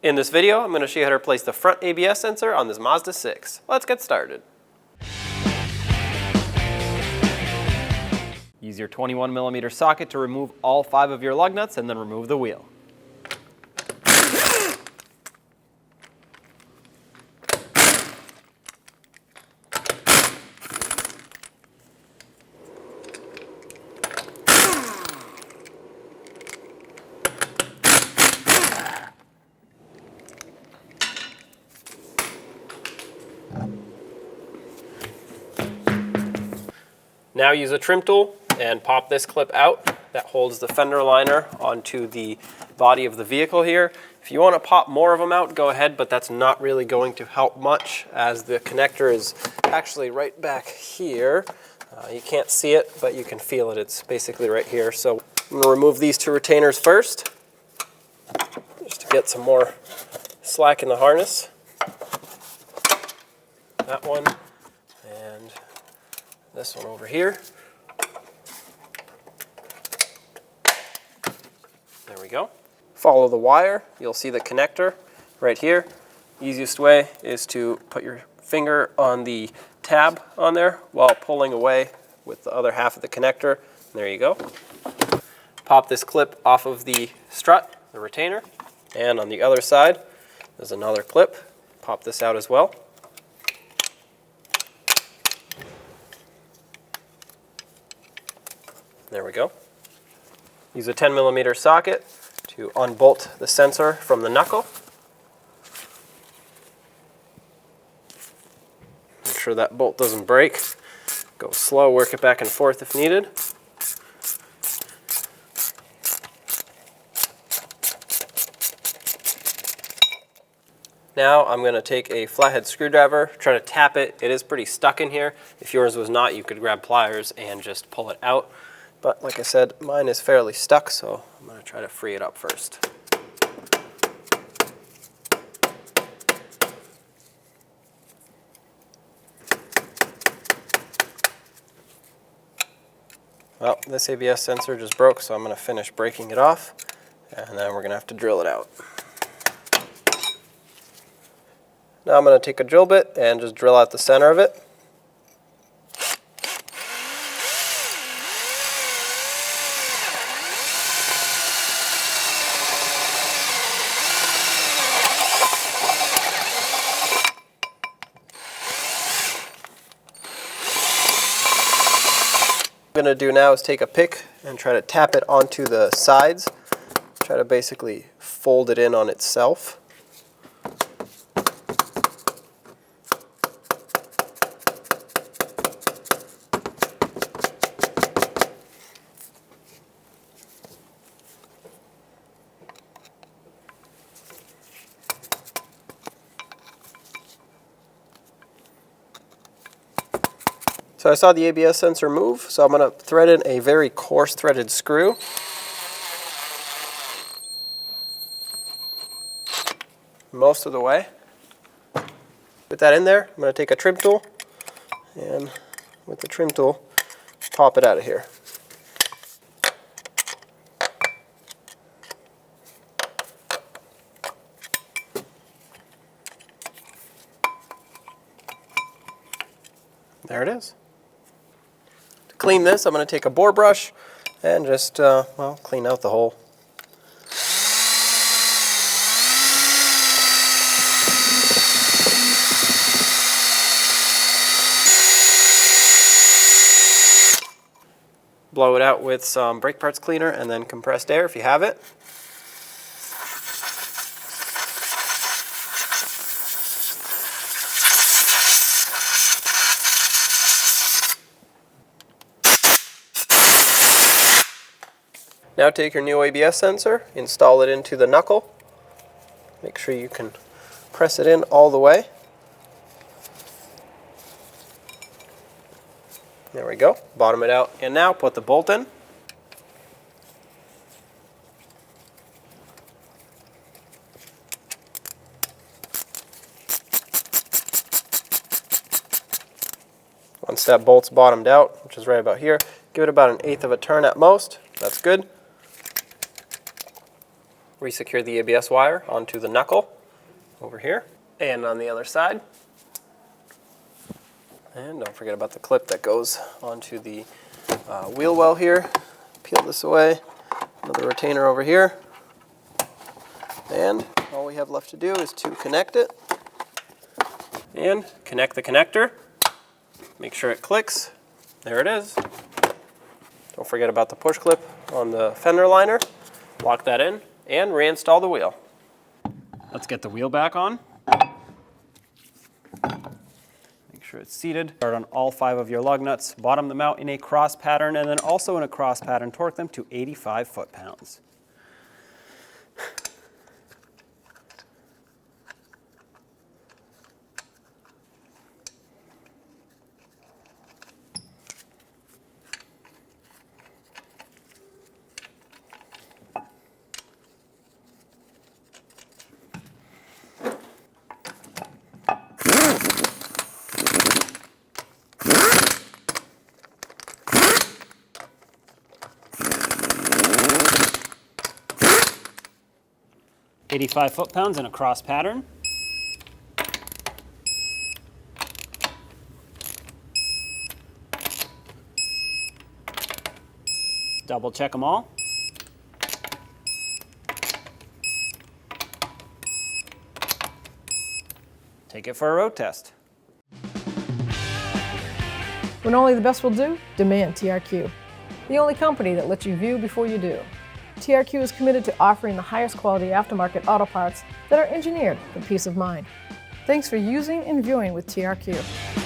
In this video, I'm going to show you how to replace the front ABS sensor on this Mazda 6. Let's get started. Use your 21mm socket to remove all 5 of your lug nuts and then remove the wheel. Now use a trim tool and pop this clip out that holds the fender liner onto the body of the vehicle here. If you want to pop more of them out, go ahead, but that's not really going to help much as the connector is actually right back here. You can't see it, but you can feel it. It's basically right here. So I'm going to remove these 2 retainers first, just to get some more slack in the harness. That one, and this one over here. There we go. Follow the wire. You'll see the connector right here. Easiest way is to put your finger on the tab on there while pulling away with the other half of the connector. There you go. Pop this clip off of the strut, the retainer, and on the other side there's another clip. Pop this out as well. There we go. Use a 10mm socket to unbolt the sensor from the knuckle. Make sure that bolt doesn't break. Go slow, work it back and forth if needed. Now I'm going to take a flathead screwdriver, try to tap it. It is pretty stuck in here. If yours was not, you could grab pliers and just pull it out. But like I said, mine is fairly stuck, so I'm going to try to free it up first. Well, this ABS sensor just broke, so I'm going to finish breaking it off, and then we're going to have to drill it out. Now I'm going to take a drill bit and just drill out the center of it. What I'm going to do now is take a pick and try to tap it onto the sides. Try to basically fold it in on itself. So I saw the ABS sensor move, so I'm going to thread in a very coarse threaded screw. Most of the way. Put that in there. I'm going to take a trim tool and with the trim tool pop it out of here. There it is. To clean this, I'm going to take a bore brush and just, well, clean out the hole. Blow it out with some brake parts cleaner and then compressed air if you have it. Now take your new ABS sensor, install it into the knuckle. Make sure you can press it in all the way. There we go. Bottom it out. And now put the bolt in. Once that bolt's bottomed out, which is right about here, give it about 1/8 of a turn at most. That's good. Resecure the ABS wire onto the knuckle over here and on the other side. And don't forget about the clip that goes onto the wheel well here. Peel this away. Another retainer over here. And all we have left to do is to connect it. And connect the connector. Make sure it clicks. There it is. Don't forget about the push clip on the fender liner. Lock that in and reinstall the wheel. Let's get the wheel back on. Make sure it's seated. Start on all 5 of your lug nuts. Bottom them out in a cross pattern, and then also in a cross pattern, torque them to 85 foot-pounds. $85 foot-pounds in a cross pattern. Double check them all. Take it for a road test. When only the best will do, demand TRQ. The only company that lets you view before you do. TRQ is committed to offering the highest quality aftermarket auto parts that are engineered for peace of mind. Thanks for using and viewing with TRQ.